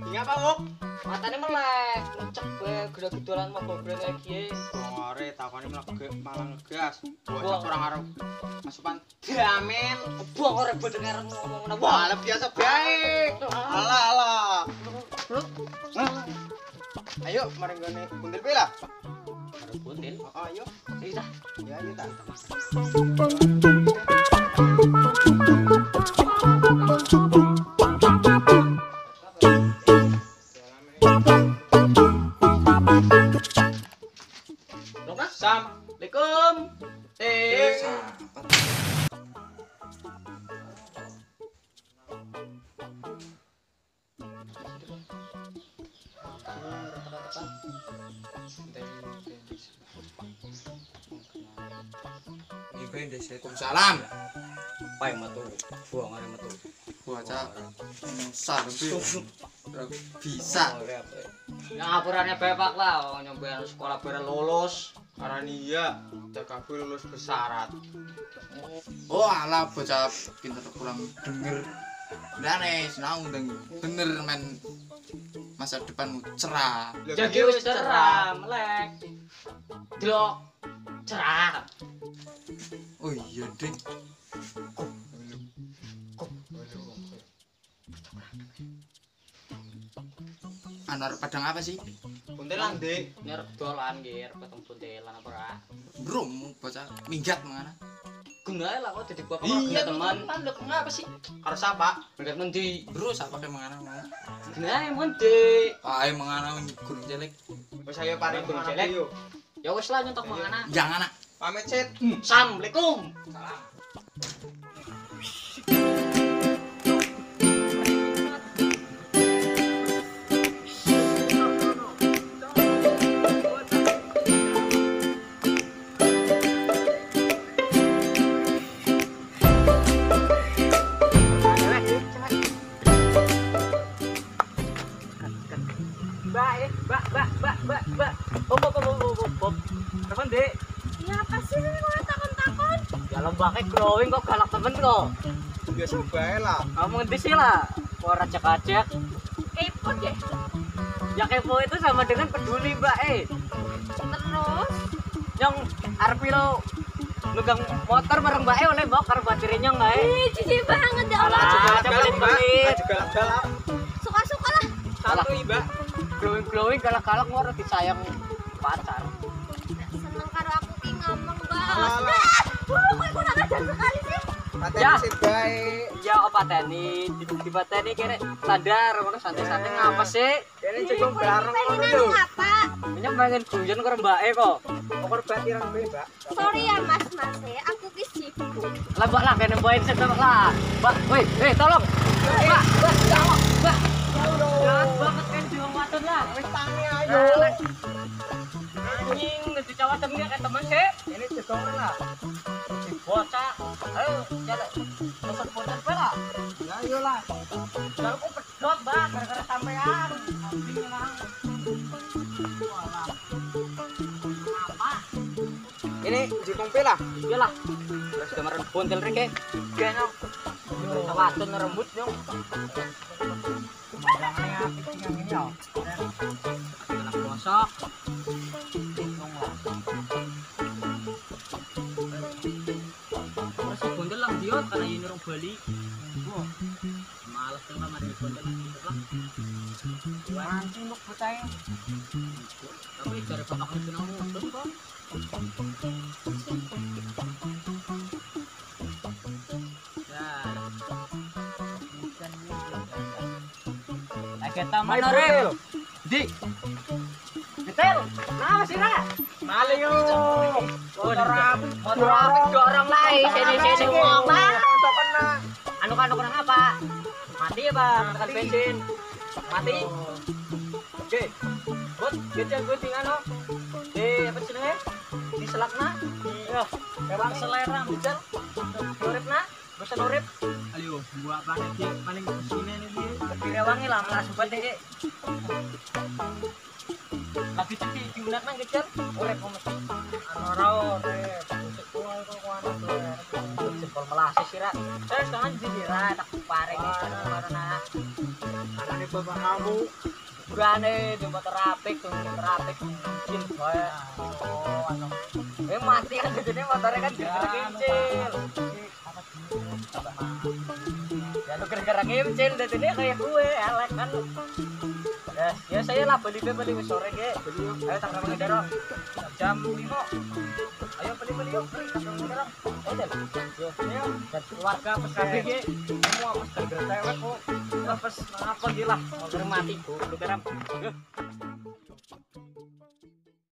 Ngapa, Wuk? Matane melek, lecek bae gedak-gedolan mau gobreng iki. Ore takone malah ngegas. Bocah orang arep masukan damen. Buang ora bodeng arep ngomong ngono. Wah, biasa bae. Alah. Ayo, mari ngene buntil pe lah. Arep buntil. Heeh, ayo. Wis dah. Ya, ayo ta. Assalamualaikum. Waalaikumsalam. Pai metu. Buangane metu. Bocah sar bisa. Ngapurannya bepak lah, nyombean sekolah bareng lulus. Arani iya, kabeh lulus bersyarat. Oh alah bocah pinter kurang denger. Dane sinau denger men masa depanmu cerah. Jadi wis cerah, melek. Delok cerah. Oh iya, Ding. Anar padang apa sih? Buntelan, Dik. Nyer dolan nggih, ketemu buntelan apa ora? Brum bocah minggat mangana. Gunae lah kok dadi bapak Iya, teman. Lho kenapa sih? Karo sapa? Minggat mendi? Bro sak pakai mangana mau. Gunae mendi? Ae mangana gurung cilik. Wis ayo paring Gurung gurung celek. yo. Ya wis lah nyontok mangana. Jangan anak. Pamit, Sit. Assalamualaikum. Salam. Mbak. Op. Temen, Dik. Ya apa sih ini kok takon-takon? Ya lembake growing kok galak temen kok. Biasa bae lah. Kamu ngendi sih lah? Ora cek-cek. Kepo deh. Ya kepo itu sama dengan peduli, Mbak. Terus Yang arep piro megang motor bareng Mbak oleh mbok karo baterainya enggak ih cici banget ya Alah, Allah. juga pelit-pelit. Galak-galak. Suka-suka lah. Santuy, Mbak. Glowing galak-galak ngora disayang pacar. Seneng karo aku ki ngomong banget. Alah. Kok kurang ajar sekali sih? Paten Ya. Sit bae. Ya apa tani? Di bateni kene sadar ngono santai-santai ngapa sih? Kene Ih, cukup kok bareng pengen ngono nganu lho. apa? Ini pengen guyon karo Mbak kok. Pokok batirang bae, Mbak. Sorry ya Mas, aku ki sibuk. Lah Mbak lah kene poin sedek lah. Mbak, woi, tolong. Mbak, tolong, Mbak. Jahat banget kan jiwa wadon lah. Wis tangi ayo. Anjing, ngedi cawatan dia kayak temen sih. Ini jegong lah. Si bocah. Ayo, jalan. Masuk bocah bela. Ya ayo lah. Kalau aku pedot, Mbak, gara-gara sampean. Anjing lah. Walah. Apa? Ini jegong pe lah. Iyalah. Terus kemarin bontel rek kayak. Gana. Cawatan rembut nyong. Pemandangannya apik sih yang ini ya. Anak bosok. Terus si bontel lang diot karena ini orang Bali. Wah, males tuh lah mandi bontel gitu lah. Mancing lu percaya. Tapi cari pakai itu nang mudun kok. Ya. Kita mana rep? Di. Betel. Nah, sih Ra. Maling yo. Motor apik dorong lah sini wong lah. Anu kurang apa? Mati ya, Bang. Tekan bensin. Mati. Oke. Buat kecil gue tinggal no. Apa jenenge? Di selakna. Iya. Memang selera bijal. Uripna. bosan urip. Ayo, buat paling paling kesini nih dia. Direwangi lah malah sobat iki. Lagi cepi diunak nang kejar urip mesti. Anu ra urip. Sekolah kok ana tuh. Jempol melase sira. Terus kangen dira tak pareng karena Anaknya bapak kamu. burane di motor apik kincil bae. Oh, anu. Mati kan jadinya motornya kan gara-gara kincil. Ya lu gara-gara kincil jadinya kayak gue elek kan. Ya saya lah beli sore ge. Ayo tanggal mengendara jam 5. Ayo beli yuk. Tanggal mengendara. Ayo dan keluarga pesabe ge. Semua pas gara-gara cewek kok. Pas ngapa gila motor mati bu. Lu kira.